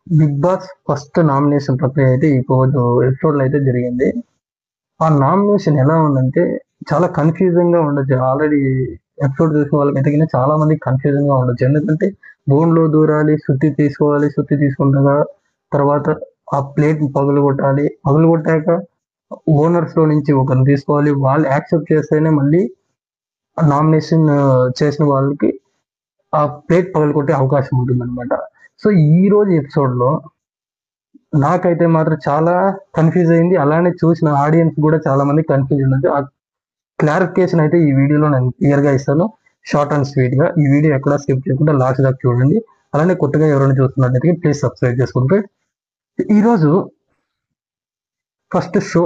Big boss first nomination ప్రక్రియ అయితే ఈ రోజు ఎపిసోడ్‌లో అయితే జరిగింది. ఆ నామినేషన్ ఎలా ఉందంటే చాలా కన్‌ఫ్యూజింగ్‌గా ఉండొచ్చు. ఆల్రెడీ ఎపిసోడ్ చూసిన వాళ్ళకైతే గిన చాలా మందికి కన్‌ఫ్యూజింగ్‌గా ఉండొచ్చు. ఎందుకంటే బోన్‌లో దూరాలి, సుత్తి తీసుకోవాలి, సుత్తి తీసుకుండగా తర్వాత ఆ ప్లేట్‌ని పగలగొట్టాలి. పగలగొట్టాక ఓనర్స్‌లో నుంచి ఒకరిని తీసుకోవాలి. వాళ్ళు యాక్సెప్ట్ చేస్తేనే మళ్ళీ నామినేషన్ చేసిన వాళ్ళకి ఆ ప్లేట్ పగలగొట్టే అవకాశం ఉంటుందన్నమాట. సో, ఈరోజు ఎపిసోడ్‌లో నాకైతే మాత్రం చాలా కన్‌ఫ్యూజ్ అయింది. అలానే చూసిన ఆడియన్స్ గూడా చాలా మందికి కన్‌ఫ్యూజ్ ఉండొచ్చు. ఆ క్లారిఫికేషన్ అయితే ఈ వీడియోలో నేను క్లియర్‌గా ఇస్తాను. షార్ట్ అండ్ స్వీట్‌గా. ఈ వీడియో ఎక్కడా స్కిప్ చేయకుండా లాస్ట్ దాకా చూడండి. అలానే కొత్తగా ఎవరైనా చూస్తున్నట్టయితే ప్లీజ్ సబ్స్క్రైబ్ చేసుకోండి. ఈరోజు ఫస్ట్ షో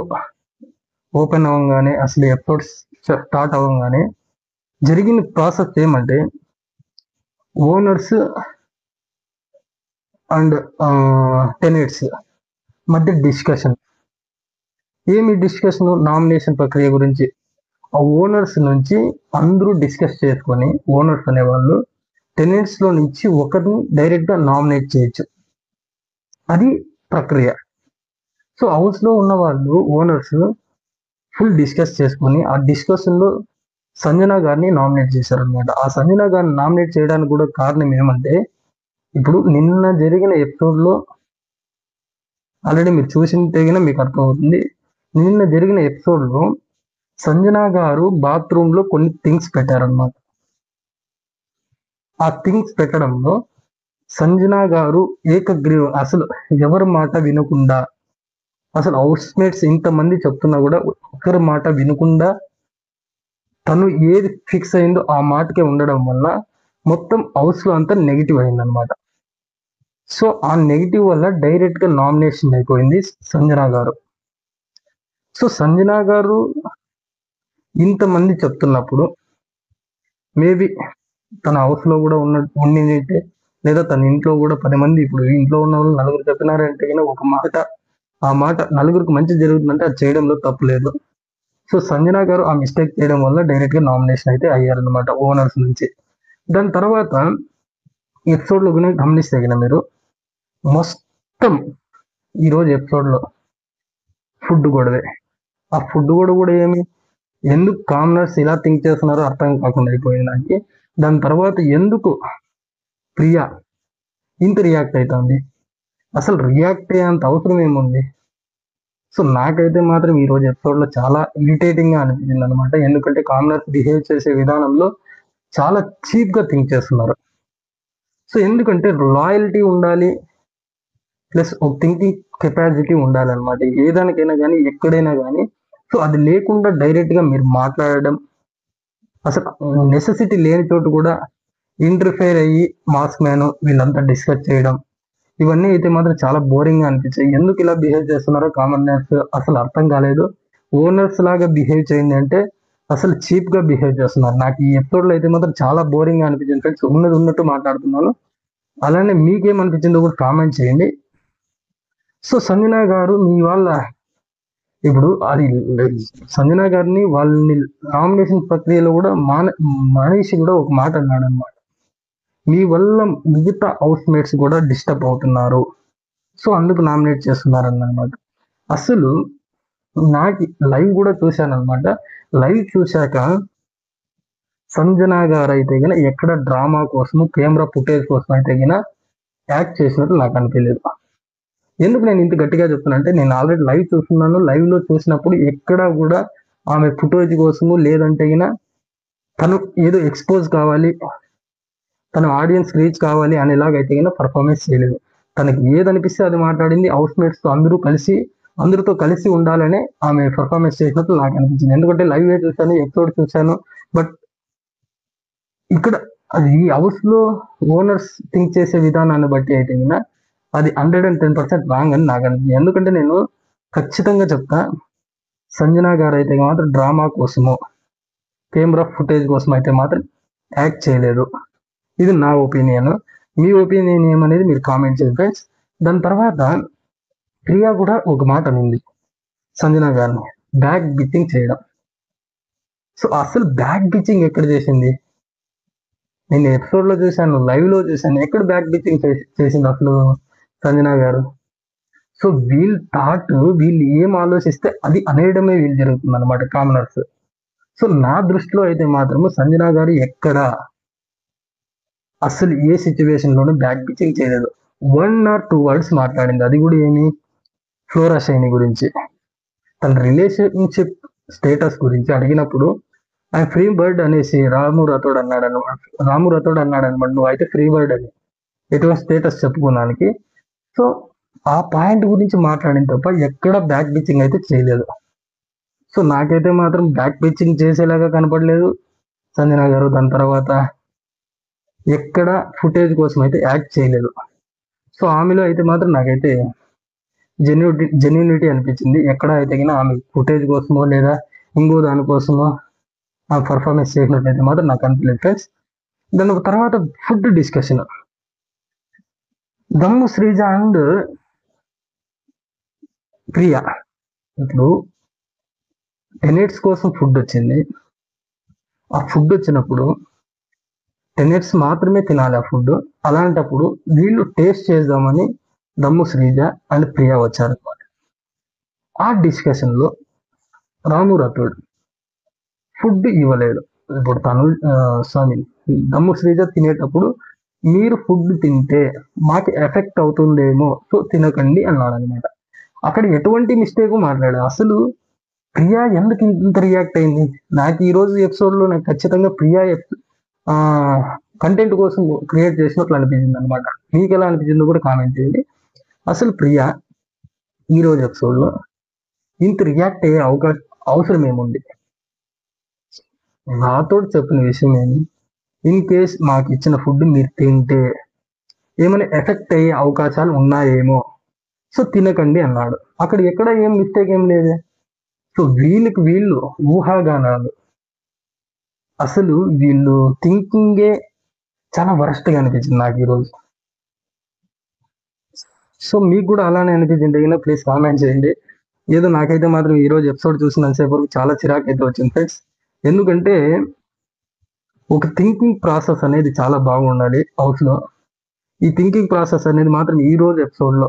ఓపెన్ అవ్వంగానే అసలు ఎపిసోడ్స్ స్టార్ట్ అవ్వంగానే జరిగిన ప్రాసెస్ ఏమంటే ఓనర్స్ అండ్ టెనెంట్స్ మధ్య డిస్కషన్. ఏమి డిస్కషన్? నామినేషన్ ప్రక్రియ గురించి. ఆ ఓనర్స్ నుంచి అందరూ డిస్కస్ చేసుకొని ఓనర్స్ అనేవాళ్ళు టెనెంట్స్ లో నుంచి ఒకరిని డైరెక్ట్ గా నామినేట్ చేయొచ్చు. అది ప్రక్రియ. సో హౌస్ లో ఉన్న వాళ్ళు ఓనర్స్ ఫుల్ డిస్కస్ చేసుకొని ఆ డిస్కషన్ లో సంజన గారిని నామినేట్ చేశారనమాట. ఆ సంజన గారిని నామినేట్ చేయడానికి కూడా కారణం ఏమంటే ఇప్పుడు నిన్న జరిగిన ఎపిసోడ్ లో ఆల్రెడీ మీరు చూసింటే మీకు అర్థమవుతుంది. నిన్న జరిగిన ఎపిసోడ్ లో సంజన గారు బాత్రూమ్ లో కొన్ని థింగ్స్ పెట్టారనమాట. ఆ థింగ్స్ పెట్టడంలో సంజన గారు ఏకగ్రీవం అసలు ఎవరి మాట వినకుండా, అసలు హౌస్ మేట్స్ ఇంతమంది చెప్తున్నా కూడా ఒక్కరి మాట వినకుండా తను ఏది ఫిక్స్ అయిందో ఆ మాటకే ఉండడం వల్ల మొత్తం హౌస్ లో అంతా నెగిటివ్ అయిందనమాట. సో ఆ నెగిటివ్ వల్ల డైరెక్ట్ గా నామినేషన్ అయిపోయింది సంజన గారు. సో సంజన గారు ఇంతమంది చెప్తున్నప్పుడు మేబీ తన హౌస్ లో కూడా ఉండిందైతే, లేదా తన ఇంట్లో కూడా 10 మంది, ఇప్పుడు ఇంట్లో ఉన్న వాళ్ళు నలుగురు చెప్పినారంటే గిన ఒక మాట, ఆ మాట నలుగురికి మంచి జరుగుతుందంటే అది చేయడంలో తప్పు లేదు. సో సంజన గారు ఆ మిస్టేక్ చేయడం వల్ల డైరెక్ట్ గా నామినేషన్ అయితే అయ్యారనమాట ఓనర్స్ నుంచి. దాని తర్వాత ఎపిసోడ్ లో గమనిస్తే గిన మీరు మొత్తం ఈ రోజు ఎపిసోడ్ లో ఫుడ్ గొడవే. ఆ ఫుడ్ గొడవ కూడా ఏమి, ఎందుకు కామనర్స్ ఇలా థింక్ చేస్తున్నారో అర్థం కాకుండా అయిపోయింది నాకు. దాని తర్వాత ఎందుకు ప్రియా ఇంత రియాక్ట్ అవుతుంది, అసలు రియాక్ట్ అయ్యేంత అవసరం ఏముంది? సో నాకైతే మాత్రం ఈ రోజు ఎపిసోడ్ లో చాలా ఇరిటేటింగ్ గా అనిపించింది అనమాట. ఎందుకంటే కామనర్స్ బిహేవ్ చేసే విధానంలో చాలా చీప్ గా థింక్ చేస్తున్నారు. సో ఎందుకంటే లాయల్టీ ఉండాలి, ప్లస్ ఒక థింకింగ్ కెపాసిటీ ఉండాలన్నమాట ఏదానికైనా కానీ ఎక్కడైనా కానీ. సో అది లేకుండా డైరెక్ట్ గా మీరు మాట్లాడడం, అసలు నెసెసిటీ లేని చోటు కూడా ఇంటర్ఫేర్ అయ్యి మాస్క్ మ్యాన్ వీళ్ళంతా డిస్కస్ చేయడం, ఇవన్నీ అయితే మాత్రం చాలా బోరింగ్ గా అనిపించాయి. ఎందుకు ఇలా బిహేవ్ చేస్తున్నారో కామనర్స్ అసలు అర్థం కాలేదు. ఓనర్స్ లాగా బిహేవ్ చేయండి అంటే అసలు చీప్ గా బిహేవ్ చేస్తున్నారు. నాకు ఈ ఎపిసోడ్ లో అయితే మాత్రం చాలా బోరింగ్ గా అనిపించింది ఫ్రెండ్స్. ఉన్నది ఉన్నట్టు మాట్లాడుతున్నాను. అలానే మీకేమనిపించిందో కూడా కామెంట్ చేయండి. సో సంజన గారు మీ వాళ్ళ ఇప్పుడు అది సంజన గారిని వాళ్ళని నామినేషన్ ప్రక్రియలో కూడా మనిషి కూడా ఒక మాట అన్నాడు అనమాట. మీ వల్ల మిగతా హౌస్ మేట్స్ కూడా డిస్టర్బ్ అవుతున్నారు, సో అందుకు నామినేట్ చేస్తున్నారు అన్నమాట. అసలు నాకు లైవ్ కూడా చూశాను అనమాట. లైవ్ చూశాక సంజన గారు అయితే గిన ఎక్కడ డ్రామా కోసం కెమెరా ఫుటేజ్ కోసం అయితే గిన యాక్ట్ చేసినట్టు నాకు అనిపించలేదు. ఎందుకు నేను ఇంత గట్టిగా చెప్తున్నా అంటే నేను ఆల్రెడీ లైవ్ చూస్తున్నాను. లైవ్ లో చూసినప్పుడు ఎక్కడా కూడా ఆమె ఫుటేజ్ కోసము లేదంటే గిన తను ఏదో ఎక్స్పోజ్ కావాలి, తన ఆడియన్స్ రీచ్ కావాలి అనేలాగైతే గిన పర్ఫార్మెన్స్ చేయలేదు. తనకి ఏదనిపిస్తే అది మాట్లాడింది. హౌస్ మేట్స్ తో అందరితో కలిసి ఉండాలనే ఆమె పర్ఫార్మెన్స్ చేసినట్టు నాకు అనిపించింది. ఎందుకంటే లైవ్ చూశాను, ఎపిసోడ్ చూశాను. బట్ ఇక్కడ అది ఈ హౌస్ లో ఓనర్స్ థింక్ చేసే విధానాన్ని బట్టి అయితే గిన అది 110% రాంగ్ అని నాకు అనిపించింది. ఎందుకంటే నేను ఖచ్చితంగా చెప్తా, సంజన గారు అయితే మాత్రం డ్రామా కోసము కెమెరా ఫుటేజ్ కోసం అయితే మాత్రం యాక్ట్ చేయలేదు. ఇది నా ఒపీనియన్. మీ ఒపీనియన్ ఏమనేది మీరు కామెంట్ చేయండి ఫ్రెండ్స్. దాని తర్వాత ప్రియా కూడా ఒక మాట అనింది సంజన గారిని, బ్యాక్ బిచ్చింగ్ చేయడం. సో అసలు బ్యాక్ బిచ్చింగ్ ఎక్కడ చేసింది? నేను ఎపిసోడ్ లో చూశాను, లైవ్ లో చూశాను, ఎక్కడ బ్యాక్ బిచ్చింగ్ చేసింది అసలు సంజన గారు. సో వీళ్ళు థాట్, వీళ్ళు ఏం ఆలోచిస్తే అది అనేయడమే వీళ్ళు జరుగుతుంది అనమాట కామనర్స్. సో నా దృష్టిలో అయితే మాత్రము సంజన గారు ఎక్కడ అసలు ఏ సిచ్యువేషన్ లోనూ బ్యాక్ పిచ్చింగ్ చేయలేదు. 1 or 2 వర్డ్స్ మాట్లాడింది, అది కూడా ఏమి, ఫ్లోరా షైని గురించి, తన రిలేషన్షిప్ స్టేటస్ గురించి అడిగినప్పుడు ఐ ఫ్రీ బర్డ్ అనేసి రాము రాథోడ్ అన్నాడు అనమాట, నువ్వు అయితే ఫ్రీ బర్డ్ అని ఎటువంటి స్టేటస్ చెప్పుకోవడానికి. సో ఆ పాయింట్ గురించి మాట్లాడిన తప్ప ఎక్కడ బ్యాక్ పిచ్చింగ్ అయితే చేయలేదు. సో నాకైతే మాత్రం బ్యాక్ పిచ్చింగ్ చేసేలాగా కనపడలేదు సంజన గారు. దాని తర్వాత ఎక్కడ ఫుటేజ్ కోసం అయితే యాక్ట్ చేయలేదు. సో ఆమెలో అయితే మాత్రం నాకైతే జెన్యూనిటీ అనిపించింది. ఎక్కడ అయితే కినా ఆమె ఫుటేజ్ కోసమో లేదా ఇంకో దానికోసమో ఆ పర్ఫార్మెన్స్ చేసినట్లయితే మాత్రం నాకు అనిపించలేదు ఫ్రెండ్స్. దాని తర్వాత ఫుడ్ డిస్కషన్, దమ్ము శ్రీజ అండ్ ప్రియా. ఇప్పుడు 10 కోసం ఫుడ్ వచ్చింది. ఆ ఫుడ్ వచ్చినప్పుడు 10 మాత్రమే తినాలి ఆ ఫుడ్. అలాంటప్పుడు వీళ్ళు టేస్ట్ చేద్దామని దమ్ము శ్రీజ అండ్ ప్రియా వచ్చారనమాట. ఆ డిస్కషన్ లో రాము రాథోడ్ ఫుడ్ ఇవ్వలేడు. ఇప్పుడు దమ్ము శ్రీజ తినేటప్పుడు మీరు ఫుడ్ తింటే మాకు ఎఫెక్ట్ అవుతుందేమో, సో తినకండి అన్నాడు అనమాట. అక్కడ ఎటువంటి మిస్టేక్ మాట్లాడాడు అసలు. ప్రియా ఎందుకు ఇంత రియాక్ట్ అయింది? నాకు ఈ రోజు ఎపిసోడ్ లో నాకు ఖచ్చితంగా ప్రియా కంటెంట్ కోసం క్రియేట్ చేసినట్లు అనిపించింది అనమాట. మీకు ఎలా అనిపించిందో కూడా కామెంట్ చేయండి. అసలు ప్రియా ఈ రోజు ఎపిసోడ్ లో ఇంత రియాక్ట్ అయ్యే అవసరం ఏముంది? నాతో చెప్పిన విషయం ఏమి, ఇన్ కేస్ మాకు ఇచ్చిన ఫుడ్ మీరు తింటే ఏమైనా ఎఫెక్ట్ అయ్యే అవకాశాలు ఉన్నాయేమో, సో తినకండి అన్నాడు. అక్కడ ఎక్కడ ఏం మిస్టేక్ ఏం లేదు. సో వీళ్ళు ఊహాగానాలు, అసలు వీళ్ళు థింకింగే చాలా వరస్ట్ గా అనిపించింది నాకు ఈరోజు. సో మీకు కూడా అలానే అనిపించింది అయినా ప్లీజ్ కామెంట్ చేయండి. ఏదో నాకైతే మాత్రం ఈ రోజు ఎపిసోడ్ చూసినంతసేపు వరకు చాలా చిరాకు అయితే వచ్చింది ఫ్రెండ్స్. ఎందుకంటే ఒక థింకింగ్ ప్రాసెస్ అనేది చాలా బాగుండాలి హౌస్ లో. ఈ థింకింగ్ ప్రాసెస్ అనేది మాత్రం ఈ రోజు ఎపిసోడ్ లో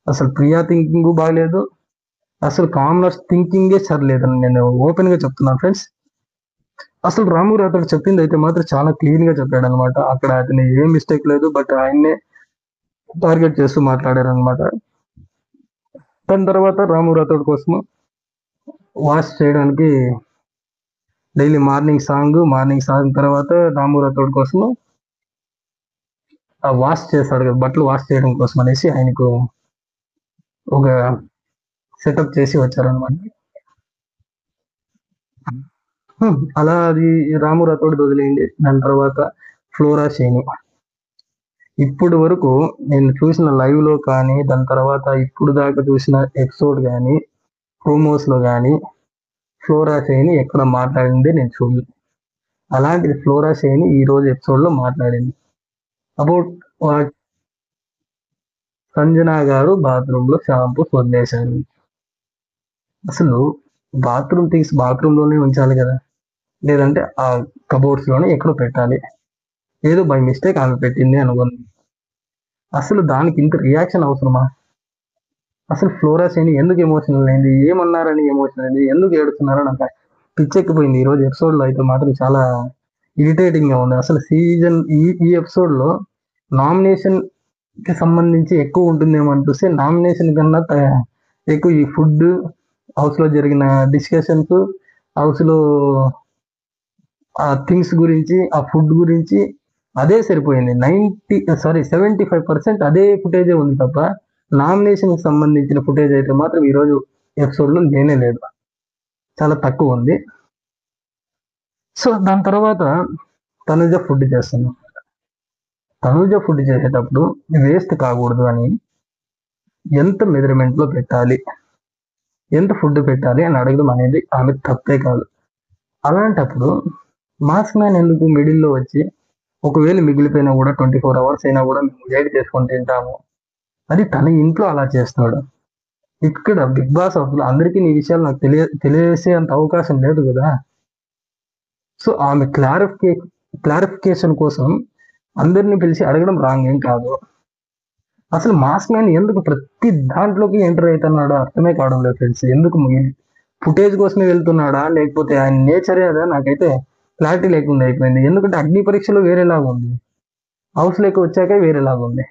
అసలు ప్రియా థింకింగ్ బాగలేదు, అసలు కామనర్స్ థింకింగే సరిలేదని నేను ఓపెన్ గా చెప్తున్నాను ఫ్రెండ్స్. అసలు రాము రాథోడ్ చెప్పింది అయితే మాత్రం చాలా క్లీన్ గా చెప్పాడు అనమాట. అక్కడ అతని ఏం మిస్టేక్ లేదు, బట్ ఆయన్నే టార్గెట్ చేస్తూ మాట్లాడారు అనమాట. దాని తర్వాత రాము రాథోడ్ కోసము వాష్ చేయడానికి డైలీ మార్నింగ్ సాంగ్ తర్వాత రాము రాథోడ్ కోసము వాష్ చేస్తాడు కదా, బట్టలు వాష్ చేయడం కోసం అనేసి ఆయనకు ఒక సెటప్ చేసి వచ్చారనమాట. అలా అది రాము రాథోడ్ వదిలేయండి. దాని తర్వాత ఫ్లోరా షైని, ఇప్పుడు వరకు నేను చూసిన లైవ్ లో కానీ, దాని తర్వాత ఇప్పుడు దాకా చూసిన ఎపిసోడ్ కానీ, ప్రోమోస్ లో కానీ ఫ్లోరా షైని ఎక్కడ మాట్లాడింది నేను చూడలేదు. అలాంటిది ఫ్లోరా షైని ఈ రోజు ఎపిసోడ్ లో మాట్లాడింది అబౌట్ సంజన గారు బాత్రూమ్ లో షాంపూస్ వదిలేశారు. అసలు బాత్రూమ్ లోనే ఉంచాలి కదా, లేదంటే ఆ కబోర్డ్స్ లోనే ఎక్కడో పెట్టాలి. ఏదో బై మిస్టేక్ ఆమె పెట్టింది అనుకుంది. అసలు దానికి ఇంత రియాక్షన్ అవసరమా? అసలు ఫ్లోరా షైని ఎందుకు ఎమోషనల్ అయింది? ఏమన్నారని ఎమోషనల్ అయింది? ఎందుకు ఏడుస్తున్నారో నాకు పిచ్చెక్కిపోయింది. ఈ రోజు ఎపిసోడ్ లో అయితే మాత్రం చాలా ఇరిటేటింగ్ గా ఉంది. అసలు ఈ ఎపిసోడ్ లో నామినేషన్ కి సంబంధించి ఎక్కువ ఉంటుందేమో అని చూస్తే నామినేషన్ కన్నా ఎక్కువ ఈ ఫుడ్, హౌస్ లో జరిగిన డిస్కషన్స్, హౌస్ లో ఆ థింగ్స్ గురించి, ఆ ఫుడ్ గురించి అదే సరిపోయింది. 75% అదే ఫుటేజే ఉంది తప్ప నామినేషన్ కి సంబంధించిన ఫుటేజ్ అయితే మాత్రం ఈ రోజు ఎపిసోడ్ లో లేనే లేదు, చాలా తక్కువ ఉంది. సో దాని తర్వాత తనుజ ఫుడ్ చేస్తున్నాం. తనుజ ఫుడ్ చేసేటప్పుడు వేస్ట్ కాకూడదు అని ఎంత మెజర్మెంట్ లో పెట్టాలి, ఎంత ఫుడ్ పెట్టాలి అని అడగడం అనేది ఆమె తప్పే కాదు. అలాంటప్పుడు మాస్క్ మ్యాన్ ఎందుకు మిడిల్లో వచ్చి ఒకవేళ మిగిలిపోయినా కూడా 24 hours అయినా కూడా మేము వేడి చేసుకొని తింటాము, అది తన ఇంట్లో అలా చేస్తాడు. ఇక్కడ బిగ్ బాస్ హౌస్ లో అందరికీ ఈ విషయాలు నాకు తెలియసే అంత అవకాశం లేదు కదా. సో ఆమె క్లారిఫికేషన్ కోసం అందరిని పిలిచి అడగడం రాంగ్ ఏం కాదు. అసలు మాస్క్ మ్యాన్ ఎందుకు ప్రతి దాంట్లోకి ఎంటర్ అవుతున్నాడో అర్థమే కావడం లేదు ఫ్రెండ్స్. ఎందుకు ఫుటేజ్ కోసమే వెళ్తున్నాడా, లేకపోతే ఆయన నేచరే అదా, నాకైతే క్లారిటీ లేకుండా అయిపోయింది. ఎందుకంటే అగ్ని పరీక్షలో వేరేలాగా ఉంది, హౌస్ లేక వచ్చాక వేరేలాగా ఉంది.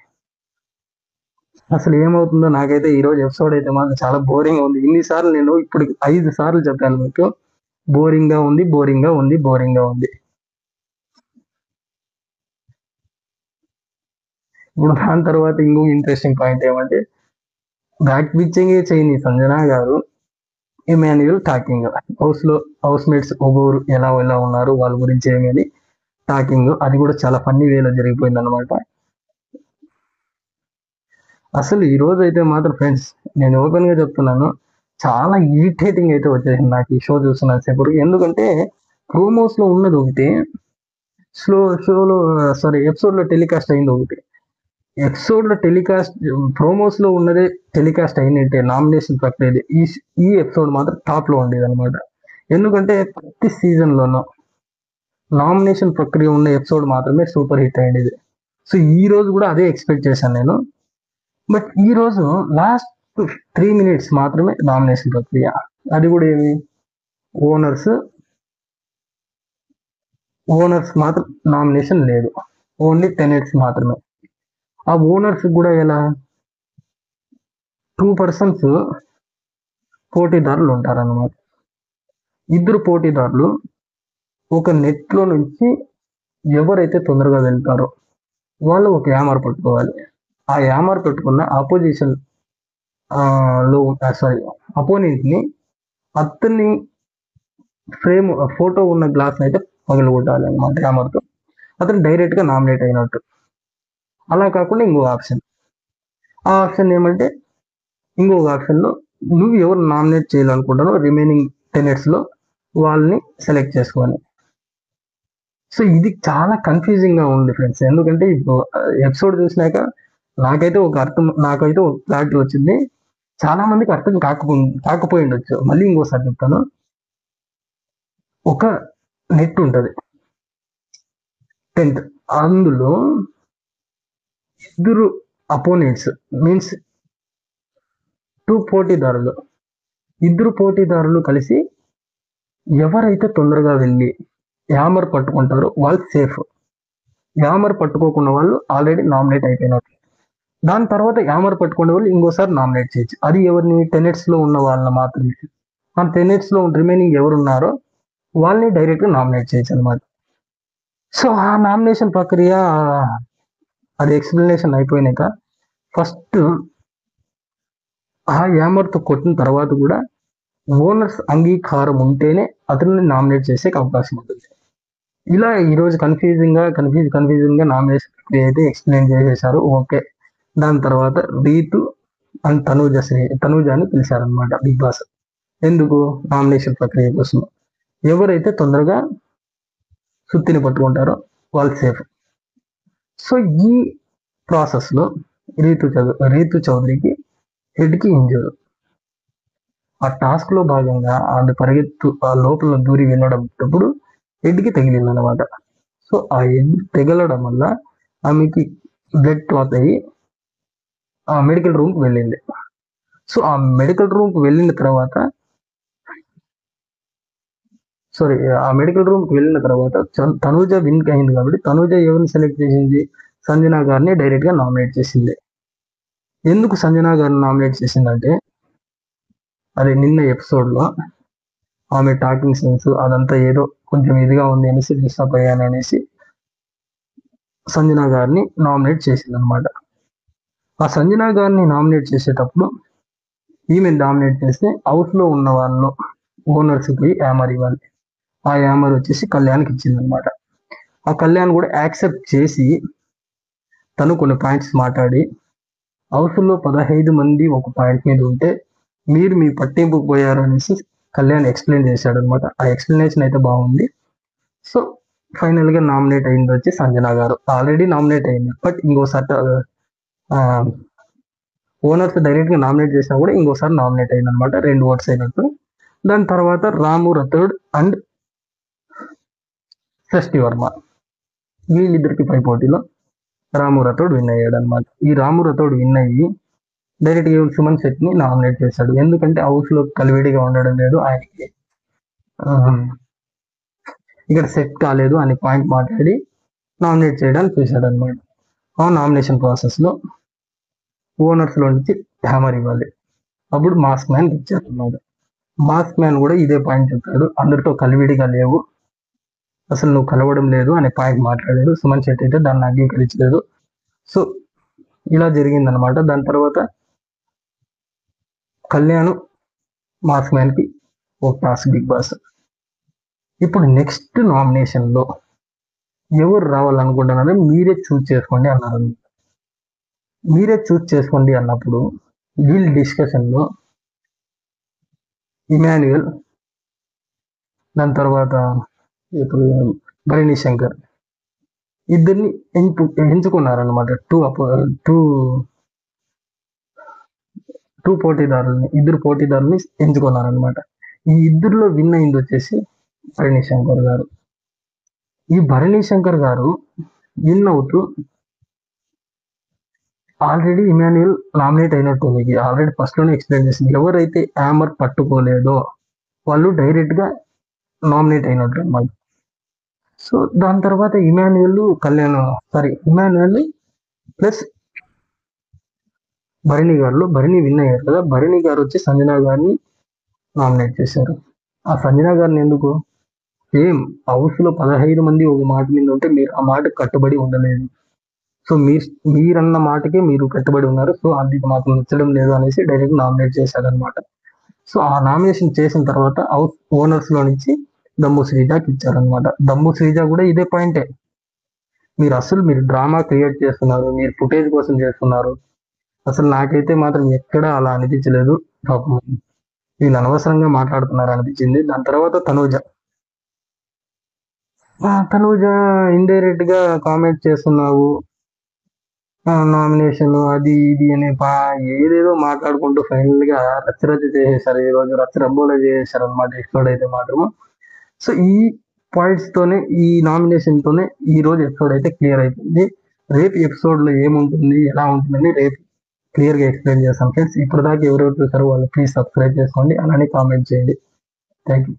అసలు ఏమవుతుందో నాకైతే ఈ రోజు ఎపిసోడ్ అయితే మాత్రం చాలా బోరింగ్ గా ఉంది. ఇన్నిసార్లు నేను ఇప్పుడు 5 సార్లు చెప్పాను మీకు, బోరింగ్ గా ఉంది, బోరింగ్ గా ఉంది, బోరింగ్ గా ఉంది. ఇప్పుడు దాని తర్వాత ఇంకో ఇంట్రెస్టింగ్ పాయింట్ ఏమంటే, బ్యాక్ పిచ్చింగ్ చేయని సంజన గారు ఇమాన్యుయల్ టాకింగ్, హౌస్ మేట్స్ ఒగోరు ఎలా ఎలా ఉన్నారు వాళ్ళ గురించి ఏమని టాకింగ్, అది కూడా చాలా ఫన్నీ వేలో జరిగిపోయింది అనమాట. అసలు ఈ రోజు అయితే మాత్రం ఫ్రెండ్స్, నేను ఓపెన్ గా చెప్తున్నాను, చాలా ఇరిటేటింగ్ అయితే వచ్చేసింది నాకు ఈ షో చూస్తున్న సేపు. ఎందుకంటే ప్రోమోస్ లో ఉన్నది ఒకటి, షోలో సారీ ఎపిసోడ్ లో టెలికాస్ట్ అయింది ఒకటి. ఎపిసోడ్ లో టెలికాస్ట్, ప్రోమోస్ లో ఉన్నదే టెలికాస్ట్ అయినట్టే నామినేషన్ ప్రక్రియ ఈ ఎపిసోడ్ మాత్రం టాప్ లో ఉండేది అనమాట. ఎందుకంటే ప్రతి సీజన్ లోనూ నామినేషన్ ప్రక్రియ ఉన్న ఎపిసోడ్ మాత్రమే సూపర్ హిట్ అయ్యేది. సో ఈ రోజు కూడా అదే ఎక్స్పెక్ట్ చేశాను నేను. బట్ ఈ రోజు లాస్ట్ 3 minutes మాత్రమే నామినేషన్ ప్రక్రియ. అది కూడా ఏమి, ఓనర్స్ మాత్రం నామినేషన్ లేదు, ఓన్లీ టెనెట్స్ మాత్రమే. ఆ ఓనర్స్ కూడా ఎలా, 2 persons పోటీదారులు ఉంటారన్నమాట. ఇద్దరు పోటీదారులు ఒక నెట్ లో నుంచి ఎవరైతే తొందరగా వెళ్తారో వాళ్ళు ఒక యామర్ పట్టుకోవాలి. ఆ యామర్ పెట్టుకున్న ఆపోజిషన్ లో సారీ అపోనెంట్ ని, అతన్ని ఫ్రేమ్ ఫోటో ఉన్న గ్లాస్ అయితే పగలగొట్టాలి అనమాట యామర్తో. అతను డైరెక్ట్ గా నామినేట్ అయినట్టు. అలా కాకుండా ఇంకో ఆప్షన్, ఆ ఆప్షన్ ఏమంటే, ఇంకొక ఆప్షన్ లో నువ్వు ఎవరు నామినేట్ చేయాలనుకుంటానో రిమైనింగ్ టెనెట్స్ లో వాళ్ళని సెలెక్ట్ చేసుకోవాలి. సో ఇది చాలా కన్ఫ్యూజింగ్ గా ఉంది ఫ్రెండ్స్. ఎందుకంటే ఇప్పుడు ఎపిసోడ్ చూసినాక నాకైతే ఒక క్లారిటీ వచ్చింది. చాలా మందికి అర్థం కాకపోయి ఉండొచ్చు. మళ్ళీ ఇంకోసారి చెప్తాను. ఒక నెట్ ఉంటది, టెంట్, అందులో ఇద్దరు అపోనెంట్స్ మీన్స్ 2 పోటీదారులు, ఇద్దరు పోటీదారులు కలిసి ఎవరైతే తొందరగా వెళ్ళి యామర్ పట్టుకుంటారో వాళ్ళు సేఫ్. యామర్ పట్టుకోకుండా వాళ్ళు ఆల్రెడీ నామినేట్ అయిపోయినట్టు. దాని తర్వాత యామర్ పట్టుకునే వాళ్ళు ఇంకోసారి నామినేట్ చేయొచ్చు. అది ఎవరిని, టెనెట్స్ లో ఉన్న వాళ్ళని మాత్రమే. ఆ టెనెట్స్ లో రిమైనింగ్ ఎవరు ఉన్నారో వాళ్ళని డైరెక్ట్ గా నామినేట్ చేయొచ్చు అనమాట. సో ఆ నామినేషన్ ప్రక్రియ, అది ఎక్స్ప్లెనేషన్ అయిపోయినాక ఫస్ట్ ఆ యామర్ తో కొట్టిన తర్వాత కూడా ఓనర్స్ అంగీకారం ఉంటేనే అతన్ని నామినేట్ చేసే అవకాశం ఉంటుంది. ఇలా ఈరోజు కన్ఫ్యూజింగ్ గా నామినేషన్ ప్రక్రియ అయితే ఎక్స్ప్లెయిన్ చేసేసారు. ఓకే. దాని తర్వాత రీతు అండ్ తనూజాని పిలిచారనమాట బిగ్ బాస్. ఎందుకు, నామినేషన్ ప్రక్రియ కోసం. ఎవరైతే తొందరగా సుత్తిని పట్టుకుంటారో వాళ్ళు సేఫ్. సో ఈ ప్రాసెస్ లో రీతు చౌదరికి హెడ్ కి ఇంజూర్. ఆ టాస్క్ లో భాగంగా ఆమె ఆ లోపల దూరి వెళ్ళేటప్పుడు హెడ్ కి తగిలింది అనమాట. సో ఆ హెడ్ తగలడం వల్ల ఆమెకి బ్లడ్ క్లాత్ అయ్యి ఆ మెడికల్ రూమ్ కి వెళ్ళింది. సో ఆ మెడికల్ రూమ్ కి వెళ్ళిన తర్వాత తనూజ విన్ అయింది కాబట్టి తనూజ ఎవరిని సెలెక్ట్ చేసింది, సంజన గారిని డైరెక్ట్ గా నామినేట్ చేసింది. ఎందుకు సంజన గారిని నామినేట్ చేసిందంటే, అది నిన్న ఎపిసోడ్ లో ఆమె టాకింగ్ సెన్స్ అదంతా ఏదో కొంచెం ఇదిగా ఉంది అనేసి డిస్టర్బ్ అయ్యాను అనేసి సంజన గారిని నామినేట్ చేసింది అనమాట. ఆ సంజన గారిని నామినేట్ చేసేటప్పుడు ఈమె నామినేట్ చేస్తే హౌస్ లో ఉన్న వాళ్ళు ఓనర్స్ కి యామర్ ఇవ్వాలి. ఆ యామర్ వచ్చేసి కళ్యాణ్కి ఇచ్చింది అనమాట. ఆ కళ్యాణ్ కూడా యాక్సెప్ట్ చేసి తను కొన్ని పాయింట్స్ మాట్లాడి, హౌస్ లో 15 మంది ఒక పాయింట్ మీద ఉంటే మీరు మీ పట్టింపు పోయారు అనేసి కళ్యాణ్ ఎక్స్ప్లెయిన్ చేశాడు అనమాట. ఆ ఎక్స్ప్లెనేషన్ అయితే బాగుంది. సో ఫైనల్ గా నామినేట్ అయింది వచ్చి సంజన గారు. ఆల్రెడీ నామినేట్ అయింది, బట్ ఇంకోసారి ఓనర్స్ డైరెక్ట్ గా నామినేట్ చేసినా కూడా ఇంకోసారి నామినేట్ అయింది అనమాట, 2 ఓట్స్ అయినట్టు. దాని తర్వాత రాము రథోడ్ అండ్ షష్ఠి వర్మ, వీళ్ళిద్దరికి పై పోటీలో రాము రాథోడ్ విన్ అయ్యాడు అనమాట. ఈ రాము రాథోడ్ విన్ అయ్యి డైరెక్ట్ గా సుమన్ శెట్టిని నామినేట్ చేశాడు. ఎందుకంటే హౌస్ లో కలివిడిగా ఉండడం లేదు ఆయనకి, ఆ, ఇక్కడ సెట్ కాలేదు అనే పాయింట్ మాట్లాడి నామినేట్ చేయడానికి చూశాడు అనమాట. ఆ నామినేషన్ ప్రాసెస్ లో ఓనర్స్ లో నుంచి హ్యామర్ ఇవ్వాలి, అప్పుడు మాస్క్ మ్యాన్ ఇచ్చారు అనమాట. మాస్క్ మ్యాన్ కూడా ఇదే పాయింట్ చెప్పాడు, అందరితో కలివిడిగా లేవు, అసలు నువ్వు కలవడం లేదు అనే పాయింట్ మాట్లాడాడు. సుమన్ శెట్టి అయితే దాన్ని అంగీకరించలేదు. సో ఇలా జరిగిందనమాట. దాని తర్వాత కళ్యాణ్ మాస్క్ మ్యాన్ కి ఒక టాస్క్ బిగ్ బాస్. ఇప్పుడు నెక్స్ట్ నామినేషన్ లో ఎవరు రావాలనుకుంటున్నారో మీరే చూస్ చేసుకోండి అన్నారు. మీరే చూస్ చేసుకోండి అన్నప్పుడు వీళ్ళ డిస్కషన్ లో ఇమాన్యుయల్, దాని తర్వాత ఇప్పుడు భరణి శంకర్ ఇద్దరిని ఎంచుకున్నారనమాట. టూ ఇద్దరు పోటీదారుల్ని ఎంచుకున్నారనమాట. ఈ ఇద్దరిలో విన్ అయింది వచ్చేసి భరణి శంకర్ గారు. ఈ భరణి శంకర్ గారు విన్ అవుతూ ఆల్రెడీ ఇమాన్యుయల్ నామినేట్ అయినట్టు మీకు ఆల్రెడీ ఫస్ట్ లోనే ఎక్స్ప్లెయిన్ చేసింది. ఎవరైతే హ్యామర్ పట్టుకోలేదో వాళ్ళు డైరెక్ట్ గా నామినేట్ అయినట్టు అనమాట. సో దాని తర్వాత ఇమాన్యుయల్ ప్లస్ భరణి విన్ అయ్యారు కదా, భరణి గారు వచ్చి సంజన గారిని నామినేట్ చేశారు. ఆ సంజన గారిని ఎందుకు, సేమ్ హౌస్ లో 15 మంది ఒక మాట మీద ఉంటే మీరు ఆ మాట కట్టుబడి ఉండలేదు. సో మీరన్న మాటకే మీరు కట్టుబడి ఉన్నారు. సో అది మాకు నచ్చడం లేదు అనేసి డైరెక్ట్ నామినేట్ చేశారనమాట. సో ఆ నామినేషన్ చేసిన తర్వాత హౌస్ ఓనర్స్ లో నుంచి దమ్ము శ్రీజాకి ఇచ్చారనమాట. దమ్ము శ్రీజ కూడా ఇదే పాయింటే, మీరు డ్రామా క్రియేట్ చేస్తున్నారు, మీరు ఫుటేజ్ కోసం చేస్తున్నారు. అసలు నాకైతే మాత్రం ఎక్కడా అలా అనిపించలేదు. పాపం వీళ్ళు అనవసరంగా మాట్లాడుతున్నారు అనిపించింది. దాని తర్వాత తనూజ ఇండైరెక్ట్ గా కామెంట్ చేస్తున్నావు, నామినేషన్ అది ఇది అని ఏదేదో మాట్లాడుకుంటూ ఫైనల్ గా రచ్చరచ్చ చేసేసారు. ఈ రోజు రచ్చరబ్బోలో చేసేసారు అనమాట ఎపిసోడ్ అయితే మాత్రము. సో ఈ పాయింట్స్ తోనే, ఈ నామినేషన్ తోనే ఈ రోజు ఎపిసోడ్ అయితే క్లియర్ అయిపోయింది. రేపు ఎపిసోడ్ లో ఏముంటుంది, ఎలా ఉంటుందని రేపు క్లియర్ గా ఎక్స్ప్లెయిన్ చేస్తాం ఫ్రెండ్స్. ఇప్పుడు దాకా ఎవరెవరు చూసారో వాళ్ళు ప్లీజ్ సబ్స్క్రైబ్ చేసుకోండి, అలానే కామెంట్ చేయండి. Thank you.